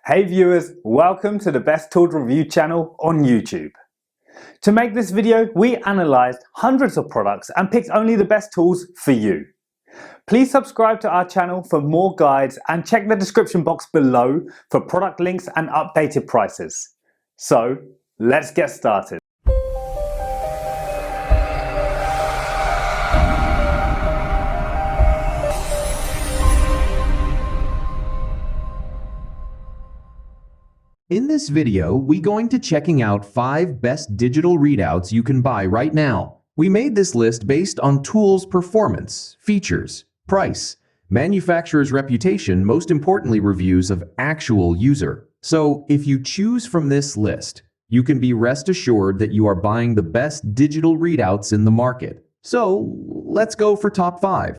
Hey viewers, welcome to the Best Tools Review channel on YouTube. To make this video, we analysed hundreds of products and picked only the best tools for you. Please subscribe to our channel for more guides and check the description box below for product links and updated prices. So, let's get started. In this video, we're going to checking out 5 best digital readouts you can buy right now. We made this list based on tools' performance, features, price, manufacturer's reputation, most importantly reviews of actual user. So if you choose from this list, you can be rest assured that you are buying the best digital readouts in the market. So let's go for top 5.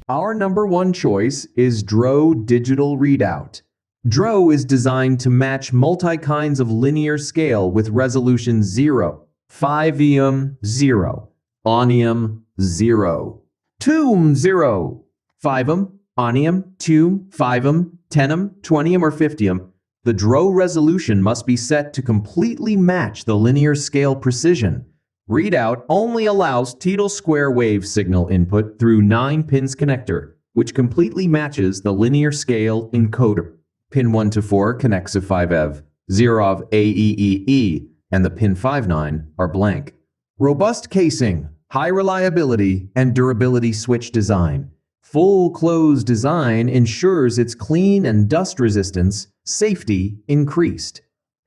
Our number 1 choice is Dro Digital Readout. Dro is designed to match multi-kinds of linear scale with resolution 0, 5em 0, onium 0, 2em 0, 5em, onium, 2em, 5em, 10em, 20em, or 50em. The Dro resolution must be set to completely match the linear scale precision. Readout only allows Tidal square wave signal input through 9 pins connector, which completely matches the linear scale encoder. Pin 1 to 4 connects to 5ev, 0 of AEEE, and the pin 5-9 are blank. Robust casing, high reliability, and durability switch design. Full close design ensures its clean and dust resistance, safety increased.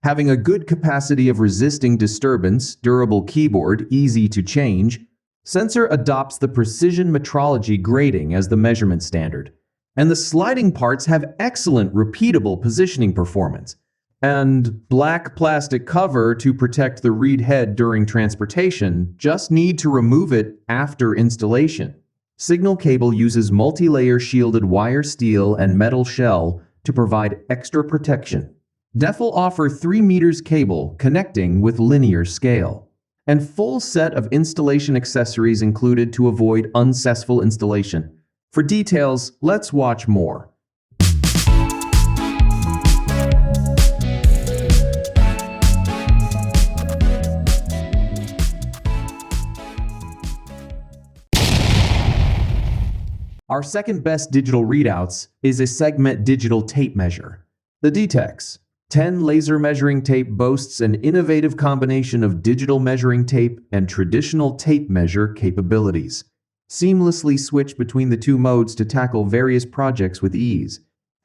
Having a good capacity of resisting disturbance, durable keyboard, easy to change. Sensor adopts the precision metrology grading as the measurement standard. And the sliding parts have excellent repeatable positioning performance. And black plastic cover to protect the read head during transportation, just need to remove it after installation. Signal cable uses multi-layer shielded wire steel and metal shell to provide extra protection. DEF will offer 3 meters cable connecting with linear scale. And full set of installation accessories included to avoid unsuccessful installation. For details, let's watch more. Our second best digital readouts is a segment digital tape measure. The DTEX 10 laser measuring tape boasts an innovative combination of digital measuring tape and traditional tape measure capabilities. Seamlessly switch between the 2 modes to tackle various projects with ease.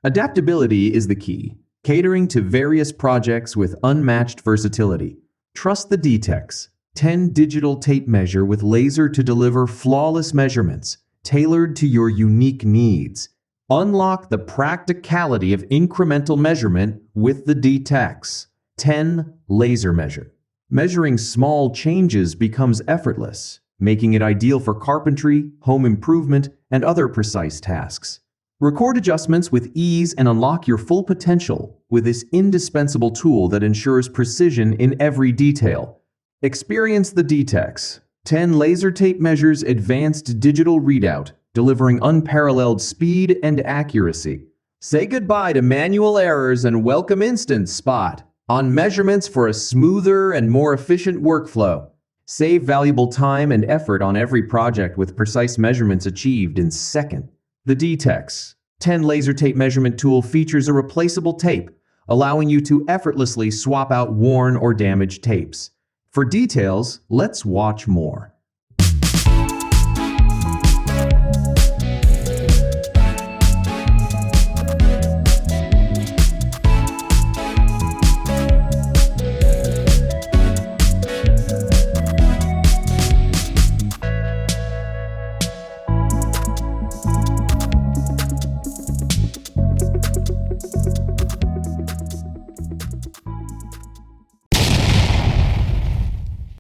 Adaptability is the key, catering to various projects with unmatched versatility. Trust the DTEX 10 digital tape measure with laser to deliver flawless measurements, tailored to your unique needs. Unlock the practicality of incremental measurement with the DTEX 10 laser measure. Measuring small changes becomes effortless, making it ideal for carpentry, home improvement, and other precise tasks. Record adjustments with ease and unlock your full potential with this indispensable tool that ensures precision in every detail. Experience the DTEX 10 laser tape measures advanced digital readout, delivering unparalleled speed and accuracy. Say goodbye to manual errors and welcome Instant Spot on measurements for a smoother and more efficient workflow. Save valuable time and effort on every project with precise measurements achieved in seconds. The DTEX 10 laser tape measurement tool features a replaceable tape, allowing you to effortlessly swap out worn or damaged tapes. For details, let's watch more.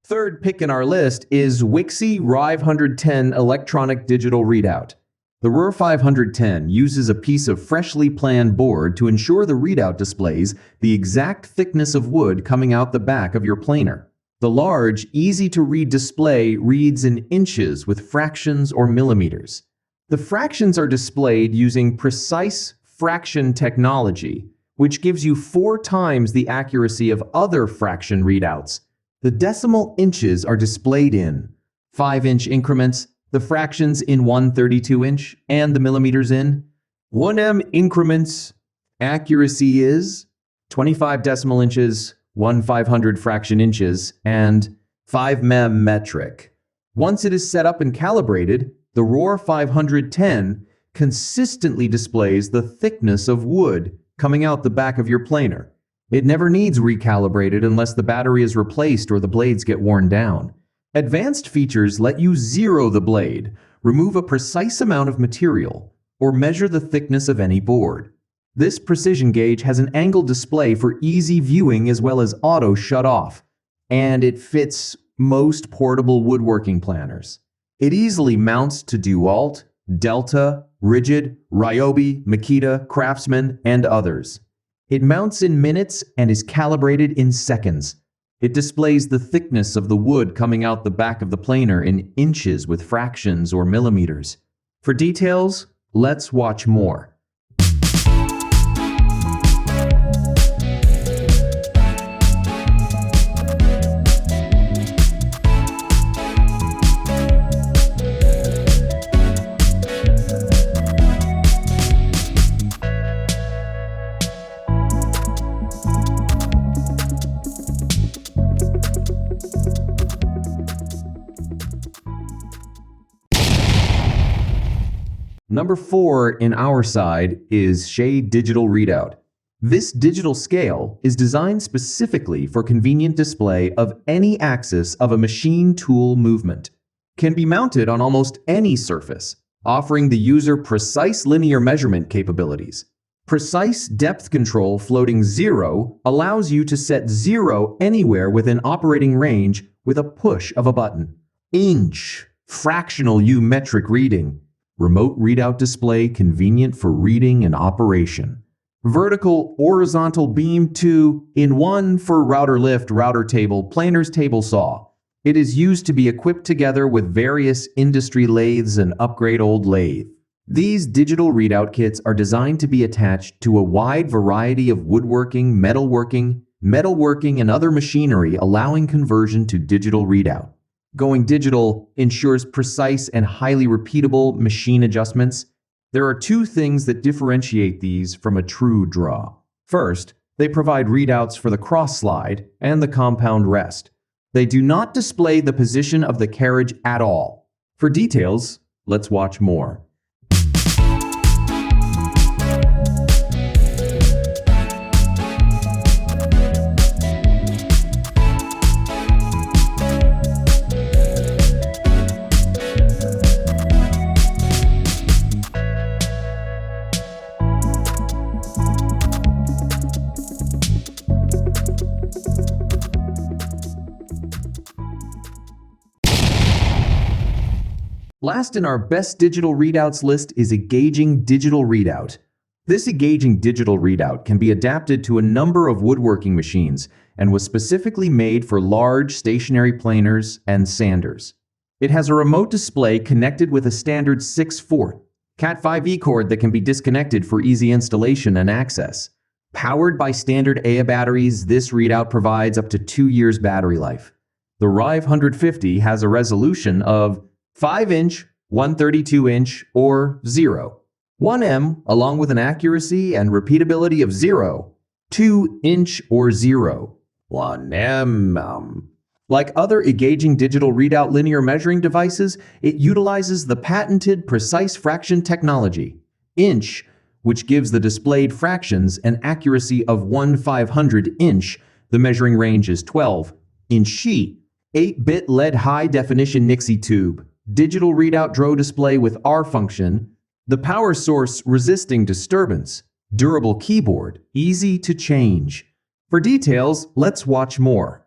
Third pick in our list is Wixie RIVE 110 Electronic Digital Readout. The RIVE 510 uses a piece of freshly planed board to ensure the readout displays the exact thickness of wood coming out the back of your planer. The large, easy-to-read display reads in inches with fractions or millimeters. The fractions are displayed using precise fraction technology, which gives you 4 times the accuracy of other fraction readouts. The decimal inches are displayed in 5-inch increments, the fractions in 1/32-inch, and the millimeters in 1 increments. Accuracy is 25 decimal inches, 1/500 fraction inches, and 5 metric. Once it is set up and calibrated, the ROR 510 consistently displays the thickness of wood coming out the back of your planer. It never needs recalibrated unless the battery is replaced or the blades get worn down. Advanced features let you zero the blade, remove a precise amount of material, or measure the thickness of any board. This precision gauge has an angled display for easy viewing as well as auto shut-off, and it fits most portable woodworking planners. It easily mounts to DeWalt, Delta, Rigid, Ryobi, Makita, Craftsman, and others. It mounts in minutes and is calibrated in seconds. It displays the thickness of the wood coming out the back of the planer in inches with fractions or millimeters. For details, let's watch more. Number 4 in our side is Shade Digital Readout. This digital scale is designed specifically for convenient display of any axis of a machine tool movement. Can be mounted on almost any surface, offering the user precise linear measurement capabilities. Precise depth control floating 0 allows you to set 0 anywhere within operating range with a push of a button. Inch, fractional U metric reading. Remote readout display convenient for reading and operation. Vertical horizontal beam 2-in-1 for router lift, router table, planer's table saw. It is used to be equipped together with various industry lathes and upgrade old lathe. These digital readout kits are designed to be attached to a wide variety of woodworking, metalworking, and other machinery, allowing conversion to digital readout. Going digital ensures precise and highly repeatable machine adjustments. There are 2 things that differentiate these from a true draw. First, they provide readouts for the cross slide and the compound rest. They do not display the position of the carriage at all. For details, let's watch more. Last in our best digital readouts list is Engaging Digital Readout. This engaging digital readout can be adapted to a number of woodworking machines and was specifically made for large stationary planers and sanders. It has a remote display connected with a standard 6/4 Cat5e cord that can be disconnected for easy installation and access. Powered by standard AA batteries, this readout provides up to 2 years battery life. The Rive 150 has a resolution of 5-inch, 1/32-inch, or 0. 1 along with an accuracy and repeatability of 0, 2-inch, or 0. 1 Like other engaging digital readout linear measuring devices, it utilizes the patented precise fraction technology, inch, which gives the displayed fractions an accuracy of 1/500 inch. The measuring range is 12. In sheet, 8-bit LED high-definition Nixie tube, digital readout draw display with R function, the power source resisting disturbance, durable keyboard, easy to change. For details, let's watch more.